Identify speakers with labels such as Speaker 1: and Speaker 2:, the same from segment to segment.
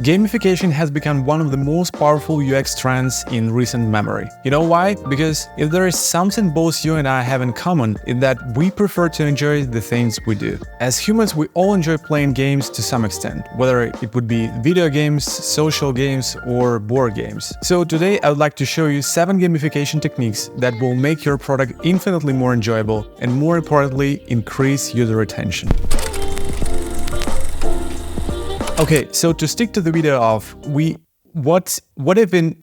Speaker 1: Gamification has become one of the most powerful UX trends in recent memory. You know why? Because if there is something both you and I have in common, is that we prefer to enjoy the things we do. As humans, we all enjoy playing games to some extent, whether it would be video games, social games, or board games. So today I would like to show you 7 gamification techniques that will make your product infinitely more enjoyable and, more importantly, increase user retention. Okay, so to stick to the video of what even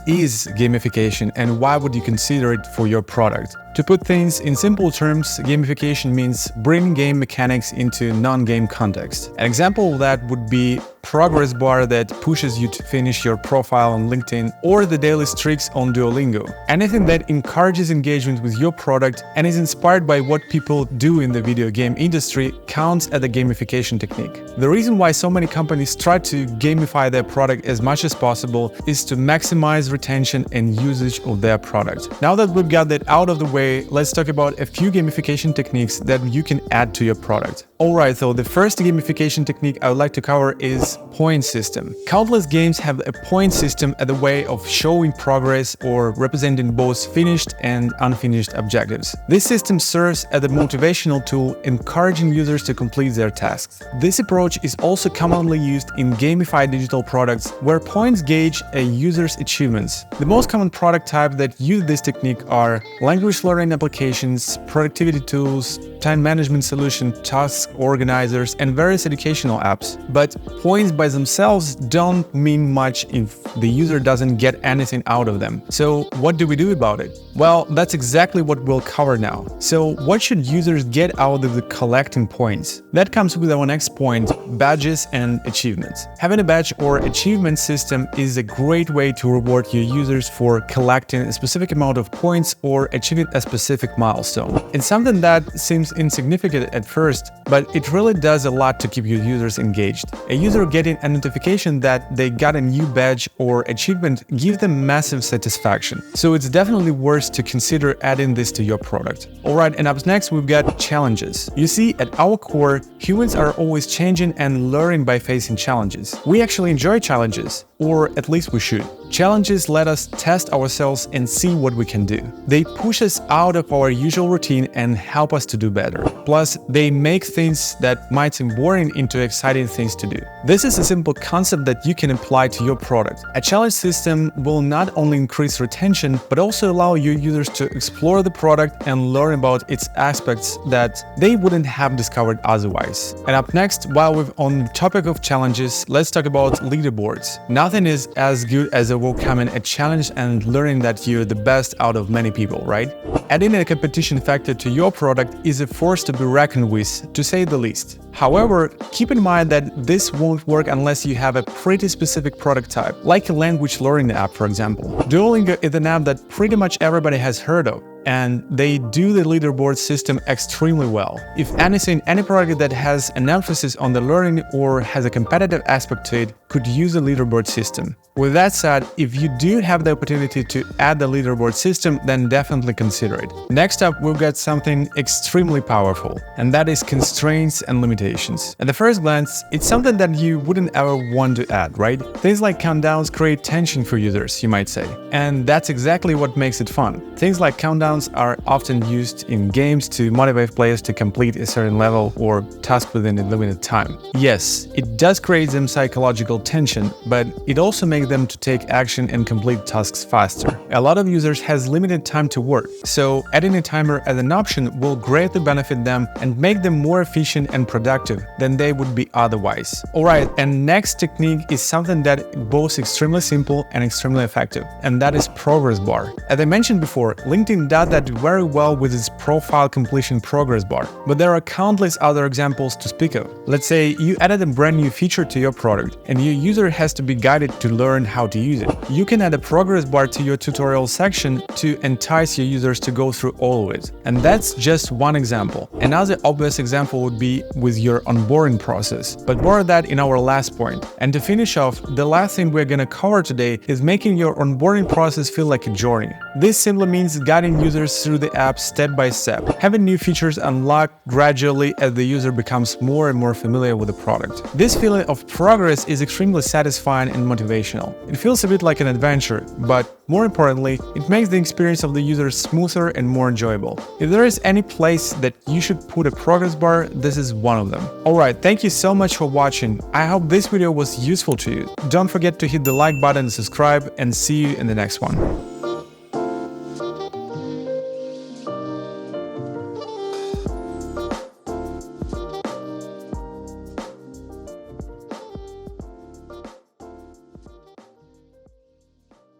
Speaker 1: is gamification and why would you consider it for your product? To put things in simple terms, gamification means bringing game mechanics into non-game context. An example of that would be progress bar that pushes you to finish your profile on LinkedIn, or the daily streaks on Duolingo. Anything that encourages engagement with your product and is inspired by what people do in the video game industry counts as a gamification technique. The reason why so many companies try to gamify their product as much as possible is to maximize retention and usage of their product. Now that we've got that out of the way, let's talk about a few gamification techniques that you can add to your product. Alright, so the first gamification technique I would like to cover is point system. Countless games have a point system as a way of showing progress or representing both finished and unfinished objectives. This system serves as a motivational tool, encouraging users to complete their tasks. This approach is also commonly used in gamified digital products where points gauge a user's achievements. The most common product types that use this technique are language learning applications, productivity tools, time management solutions, task organizers, and various educational apps. But points by themselves don't mean much if the user doesn't get anything out of them. So what do we do about it? Well, that's exactly what we'll cover now. So what should users get out of the collecting points? That comes with our next point, badges and achievements. Having a badge or achievement system is a great way to reward your users for collecting a specific amount of points or achieving a specific milestone. It's something that seems insignificant at first, but it really does a lot to keep your users engaged. A user getting a notification that they got a new badge or achievement gives them massive satisfaction. So it's definitely worth to consider adding this to your product. Alright, and up next we've got challenges. You see, at our core, humans are always changing and learning by facing challenges. We actually enjoy challenges, or at least we should. Challenges let us test ourselves and see what we can do. They push us out of our usual routine and help us to do better. Plus, they make things that might seem boring into exciting things to do. This is a simple concept that you can apply to your product. A challenge system will not only increase retention, but also allow your users to explore the product and learn about its aspects that they wouldn't have discovered otherwise. And up next, while we're on the topic of challenges, let's talk about leaderboards. Nothing is as good as overcoming a challenge and learning that you're the best out of many people, right? Adding a competition factor to your product is a force to be reckoned with, to say the least. However, keep in mind that this won't work unless you have a pretty specific product type, like a language learning app, for example. Duolingo is an app that pretty much everybody has heard of, and they do the leaderboard system extremely well. If anything, any product that has an emphasis on the learning or has a competitive aspect to it could use a leaderboard system. With that said, if you do have the opportunity to add the leaderboard system, then definitely consider it. Next up, we've got something extremely powerful, and that is constraints and limitations. At the first glance, it's something that you wouldn't ever want to add, right? Things like countdowns create tension for users, you might say. And that's exactly what makes it fun. Things like countdowns are often used in games to motivate players to complete a certain level or task within a limited time. Yes, it does create some psychological tension, but it also makes them to take action and complete tasks faster. A lot of users has limited time to work, so adding a timer as an option will greatly benefit them and make them more efficient and productive than they would be otherwise. Alright, and next technique is something that is both extremely simple and extremely effective, and that is progress bar. As I mentioned before, LinkedIn does that very well with its profile completion progress bar, but there are countless other examples to speak of. Let's say you added a brand new feature to your product and your user has to be guided to learn how to use it. You can add a progress bar to your tutorial section to entice your users to go through all of it. And that's just one example. Another obvious example would be with your onboarding process, but more of that in our last point. And to finish off, the last thing we're gonna cover today is making your onboarding process feel like a journey. This simply means guiding users through the app step by step, having new features unlocked gradually as the user becomes more and more familiar with the product. This feeling of progress is extremely satisfying and motivational. It feels a bit like an adventure, but more importantly, it makes the experience of the user smoother and more enjoyable. If there is any place that you should put a progress bar, this is one of them. Alright, thank you so much for watching. I hope this video was useful to you. Don't forget to hit the like button and subscribe, and see you in the next one.